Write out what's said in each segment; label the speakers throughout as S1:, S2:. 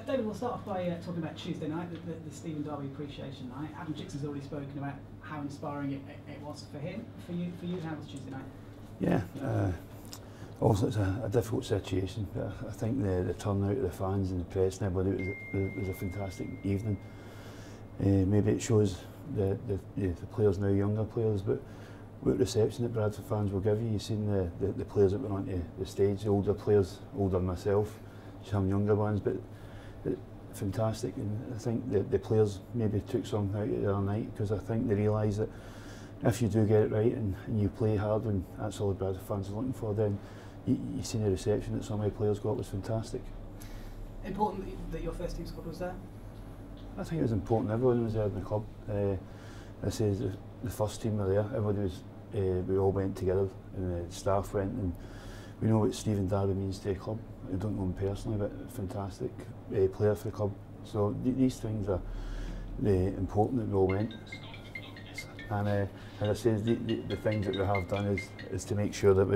S1: David, we'll start off by talking about Tuesday night, the Stephen Darby Appreciation Night. Adam Dixon's already spoken about how inspiring it was for him. For you, how was Tuesday night?
S2: Yeah, also it's a difficult situation, but I think the turnout of the fans and the press and everybody was a fantastic evening. Maybe it shows the players now, younger players, but what reception that Bradford fans will give you. You've seen the players that went onto the stage, the older players, older than myself, some younger ones, but fantastic. And I think the players maybe took something out of the other night, because I think they realise that if you do get it right and you play hard, and that's all the Bradford fans are looking for, then you see the reception that some of the players got was fantastic.
S1: Important that your first team squad was there? I
S2: think it was important. Everyone was there in the club. I say the first team were there. Everybody was. We all went together, and the staff went, and we know what Stephen Darby means to the club. I don't know him personally, but fantastic player for the club. So these things are important that we all went. And as I say, the things that we have done is to make sure that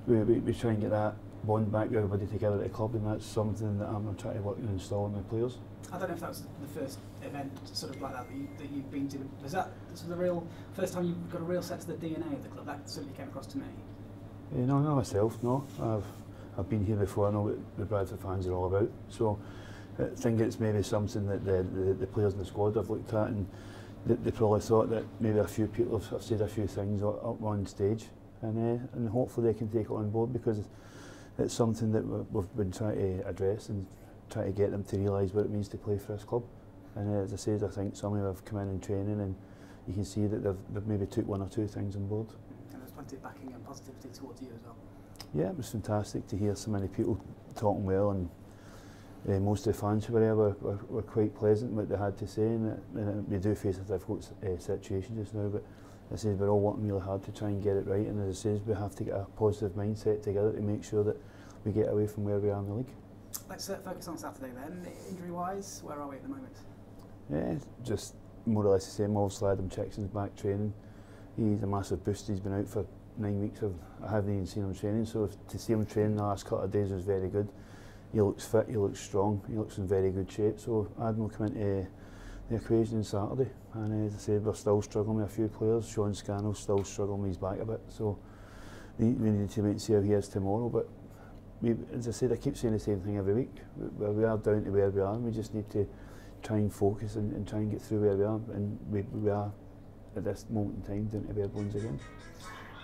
S2: we try and get that bond back with everybody together at the club, and that's something that I'm trying to work on installing with players.
S1: I don't know if that was the first event sort of like that you've been to. Was that the real first time you got a real sense of the DNA of the club? That certainly came across to me.
S2: No, not myself. No, I've been here before. I know what the Bradford fans are all about. So I think it's maybe something that the players in the squad have looked at, and they probably thought that maybe a few people have said a few things up on stage, and hopefully they can take it on board, because it's something that we've been trying to address and try to get them to realise what it means to play for this club. And as I said, I think some of them have come in training, and you can see that they've maybe took one or two things on board.
S1: And there's plenty of backing and positivity towards you as well.
S2: Yeah, it was fantastic to hear so many people talking well, and most of the fans who were there were quite pleasant in what they had to say, and we do face a difficult situation just now, but as I said, we're all working really hard to try and get it right, and as I said, we have to get a positive mindset together to make sure that we get away from where we are in the league.
S1: Let's focus on Saturday then. Injury-wise, where are we at the moment?
S2: Yeah, just more or less the same. Obviously, Adam Chickson's back training. He's a massive boost. He's been out for 9 weeks. I haven't even seen him training, so to see him training the last couple of days was very good. He looks fit, he looks strong, he looks in very good shape. So Adam will come into the equation on Saturday. And as I said, we're still struggling with a few players. Sean Scannell's still struggling with his back a bit. So we need to wait and see how he is tomorrow. But as I said, I keep saying the same thing every week. We are down to where we are, and we just need to try and focus and try and get through where we are. And we are, at this moment in time, down to bare bones again.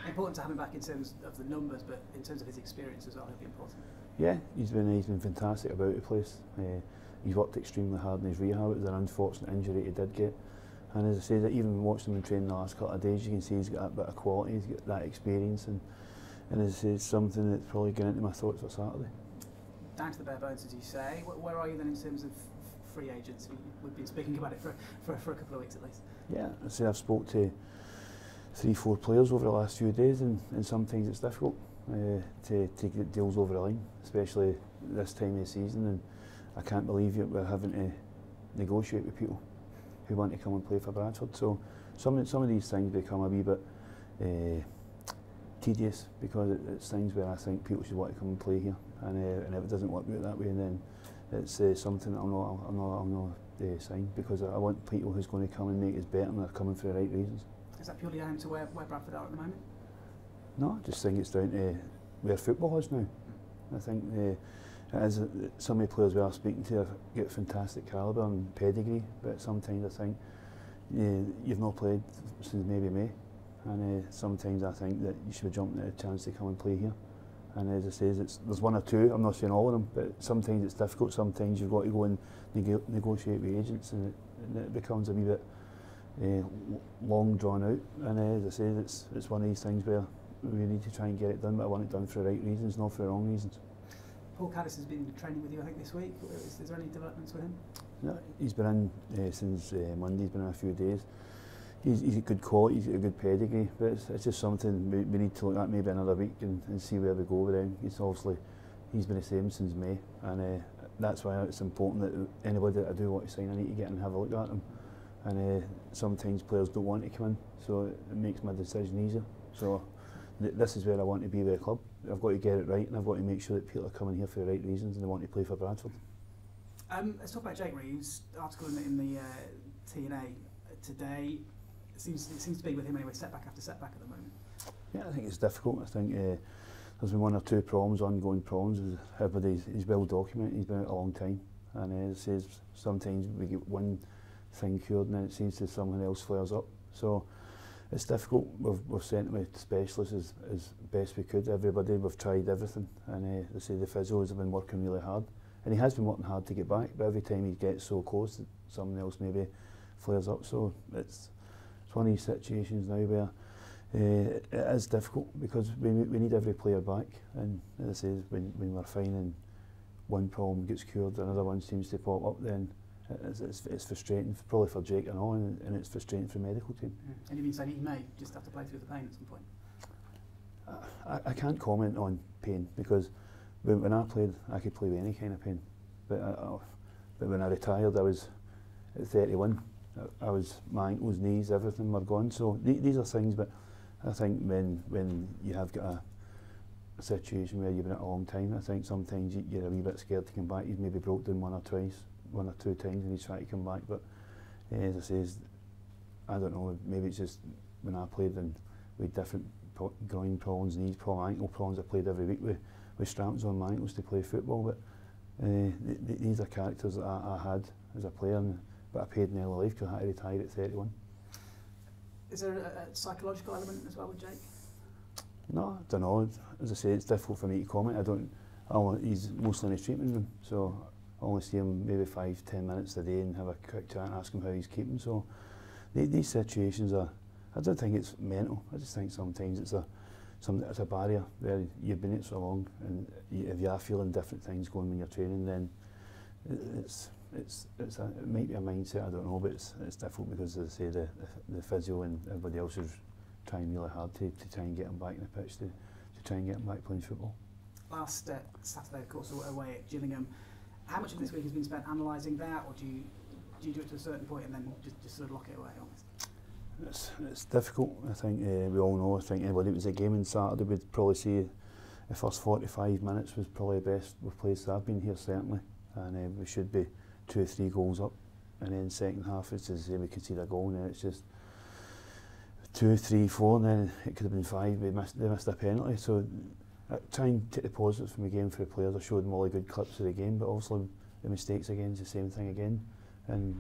S1: Important to have him back in terms of the numbers, but in terms of his experience as well, it'll be important.
S2: Yeah, he's been fantastic about the place. He's worked extremely hard in his rehab. It was an unfortunate injury he did get. And as I say, that even watching him train the last couple of days, you can see he's got a bit of quality, he's got that experience, and as I say, it's something that's probably going into my thoughts for Saturday.
S1: Down to the bare bones, as you say. Where are you then in terms of free agents? We've been speaking about it for a couple of weeks at least.
S2: Yeah, I say I've spoke to 3-4 players over the last few days, and sometimes it's difficult to get deals over the line, especially this time of the season, and I can't believe we're having to negotiate with people who want to come and play for Bradford. So some of these things become a wee bit tedious, because it's things where I think people should want to come and play here, and if it doesn't work out that way, then it's something that I'll not sign, because I want people who's going to come and make us better, and they're coming for the right reasons.
S1: Is that purely down to where Bradford are at the moment?
S2: No, I just think it's down to where football is now. I think as some of the players we are speaking to get fantastic calibre and pedigree, but sometimes I think you've not played since maybe May, and sometimes I think that you should be jumping at a chance to come and play here. And as I say, there's one or two, I'm not saying all of them, but sometimes it's difficult. Sometimes you've got to go and negotiate with agents, and it becomes a wee bit long drawn out. And as I say, it's one of these things where we need to try and get it done, but I want it done for the right reasons, not for the wrong reasons.
S1: Paul Caddis has been training with you, I think, this week. Is there any developments with him?
S2: No, he's been in since Monday. He's been in a few days. He's a good quality, he's got a good pedigree, but it's just something we need to look at maybe another week and see where we go with him. He's been the same since May, and that's why it's important that anybody that I do want to sign, I need to get and have a look at them. And sometimes players don't want to come in, so it makes my decision easier. So this is where I want to be with the club. I've got to get it right, and I've got to make sure that people are coming here for the right reasons and they want to play for Bradford.
S1: Let's talk about Jake Reeves' article in the TNA today. It seems to be with him anyway, setback after setback at the moment.
S2: Yeah, I think it's difficult. I think there's been one or two problems, ongoing problems. He's well documented, he's been out a long time. And as it says, sometimes we get one thing cured and then it seems that something else flares up. So it's difficult. We've sent him to specialists as best we could. Everybody, we've tried everything. And they say the physios have been working really hard. And he has been working hard to get back, but every time he gets so close that something else maybe flares up. So it's one of these situations now where it is difficult because we need every player back. And as I say, when we're finding one problem gets cured, another one seems to pop up, then it's frustrating, probably for Jake and all, and it's frustrating for the medical team.
S1: And you've been saying he may just have to play through the pain at some point?
S2: I can't comment on pain because when I played, I could play with any kind of pain. But when I retired, I was at 31. My ankles, knees, everything were gone. So these are things, but I think when you have got a situation where you've been at a long time, I think sometimes you're a wee bit scared to come back. You've maybe broke down one or two times and you try to come back. But as I say, I don't know, maybe it's just when I played and with different groin problems, knees problems, ankle problems. I played every week with straps on my ankles to play football. But these are characters that I had as a player, but I paid in early life because I had to retire at 31.
S1: Is there a psychological element as well with Jake?
S2: No, I don't know. As I say, it's difficult for me to comment. He's mostly in his treatment room, so I only see him maybe 5-10 minutes a day and have a quick chat and ask him how he's keeping. So these situations I don't think it's mental. I just think sometimes it's a barrier where you've been in it so long, and if you are feeling different things going when you're training, then it might be a mindset. I don't know, but it's difficult because, as I say, the physio and everybody else is trying really hard to try and get him back in the pitch to try and get him back playing football.
S1: Last Saturday, of course, away at Gillingham. How much of this week has been spent analysing that, or do you do it to a certain point and then just sort of lock it away almost?
S2: It's difficult. I think we all know. I think anybody that was at the game on Saturday would probably say the first 45 minutes was probably the best we've played since I've been here, certainly. And we should be 2 or 3 goals up. And then second half, it's as we concede a goal, and then it's just 2, 3, 4, and then it could have been 5. They missed a penalty. So try and take the positives from the game for the players. I showed them all the good clips of the game, but also the mistakes again is the same thing again.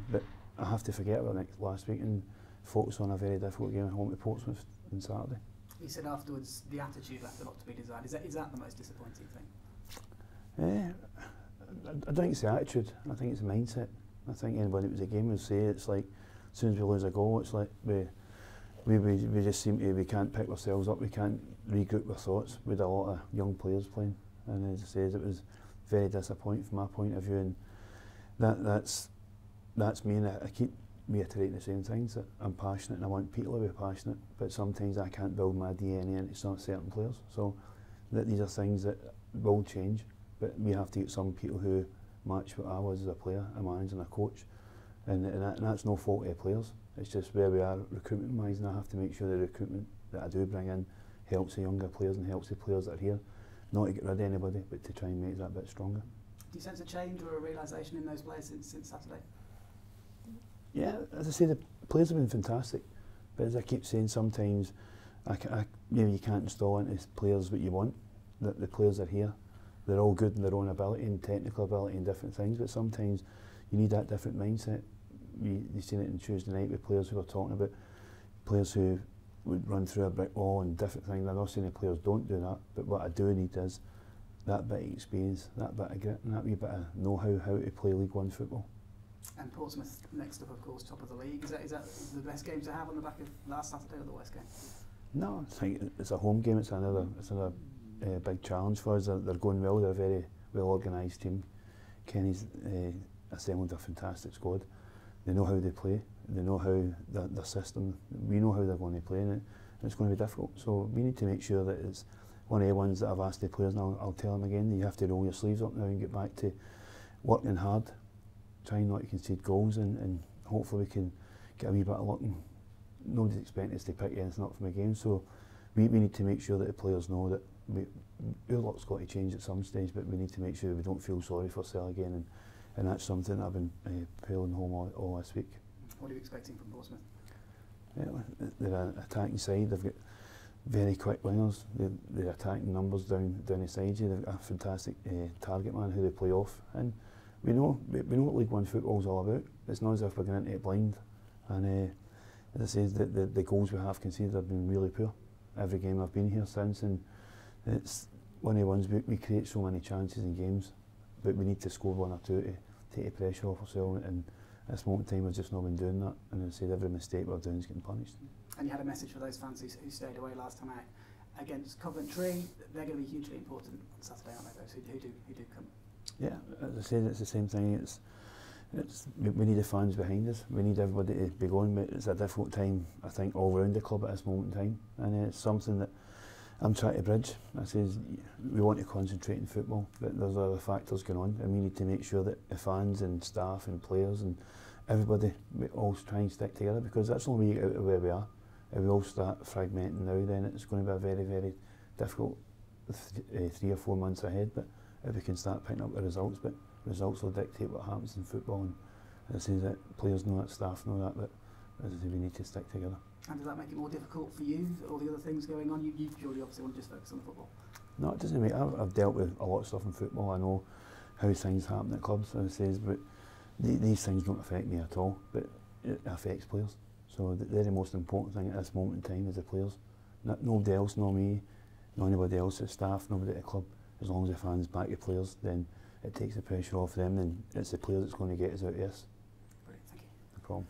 S2: But I have to forget about last week and focus on a very difficult game at home to Portsmouth on Saturday.
S1: You said afterwards the attitude left a lot to be desired. Is that the most disappointing thing?
S2: I don't think it's the attitude. I think it's the mindset. I think anybody that was at the game would say it's like as soon as we lose a goal, it's like we just seem to, we can't pick ourselves up, we can't regroup our thoughts. We had a lot of young players playing, and as I said, it was very disappointing from my point of view, and that's me, and I keep reiterating the same things, that I'm passionate and I want people to be passionate, but sometimes I can't build my DNA into certain players. So these are things that will change, but we have to get some people who match what I was as a player, a manager and a coach, and that's no fault of the players. It's just where we are recruitment wise, and I have to make sure the recruitment that I do bring in helps the younger players and helps the players that are here, not to get rid of anybody, but to try and make that bit stronger.
S1: Do you sense a change or a realisation in those players since Saturday?
S2: Yeah, as I say, the players have been fantastic, but as I keep saying, sometimes maybe you can't install into players what you want. The players are here, they're all good in their own ability and technical ability and different things, but sometimes you need that different mindset. You've seen it on Tuesday night with players who were talking about players who would run through a brick wall and different things. I'm not saying the players don't do that, but what I do need is that bit of experience, that bit of grit and that wee bit of know-how how to play League One football.
S1: And Portsmouth next up, of course, top of the league. Is that the best game to have on the back of last Saturday or the West game? No,
S2: I think it's a home game. It's another big challenge for us. They're going well. They're a very well organised team. Kenny's assembled a fantastic squad. They know how they play. They know how their system. We know how they're going to play, and it's going to be difficult. So we need to make sure that it's one of the ones that I've asked the players, and I'll tell them again. You have to roll your sleeves up now and get back to working hard, trying not to concede goals, and hopefully we can get a wee bit of luck. And nobody's expecting us to pick anything up from a game, so we need to make sure that the players know that our luck's got to change at some stage, but we need to make sure we don't feel sorry for ourselves again and that's something that I've been pulling home all this week.
S1: What are you expecting from Portsmouth?
S2: Yeah, they're an attacking side. They've got very quick wingers. They're attacking numbers down the sides. They've got a fantastic target man who they play off. And we know what League One football is all about. It's not as if we're going into it blind. And as I say, the goals we have conceded have been really poor. Every game I've been here since, and it's one of the ones we create so many chances in games, but we need to score one or two to take the pressure off ourselves. And at this moment in time, we've just not been doing that. And as I said, every mistake we're doing is getting punished.
S1: And you had a message for those fans who stayed away last time out against Coventry. They're going to be hugely important on Saturday, aren't they? Those who do come.
S2: Yeah, as I said, it's the same thing. We need the fans behind us. We need everybody to be going. But it's a difficult time, I think, all round the club at this moment in time, and it's something that I'm trying to bridge. I says we want to concentrate in football, but there's other factors going on, and we need to make sure that the fans and staff and players and everybody, we all try and stick together, because that's the only way you get out of where we are. If we all start fragmenting now, then it's going to be a very, very difficult 3 or 4 months ahead. But if we can start picking up the results, but results will dictate what happens in football. And as I say, that players know that, staff know that, but as I say, we need to stick together.
S1: And does that make it more difficult for you, all the other things going on? You purely obviously want to just focus on the football.
S2: No, it doesn't make. I've dealt with a lot of stuff in football. I know how things happen at clubs, as I say, but these things don't affect me at all, but it affects players. So they're the most important thing at this moment in time, is the players. Nobody else, no me, no anybody else at staff, nobody at the club. As long as the fans back the players, then it takes the pressure off them, and it's the players that's going to get us out of this.
S1: Brilliant, thank you.
S2: No problem.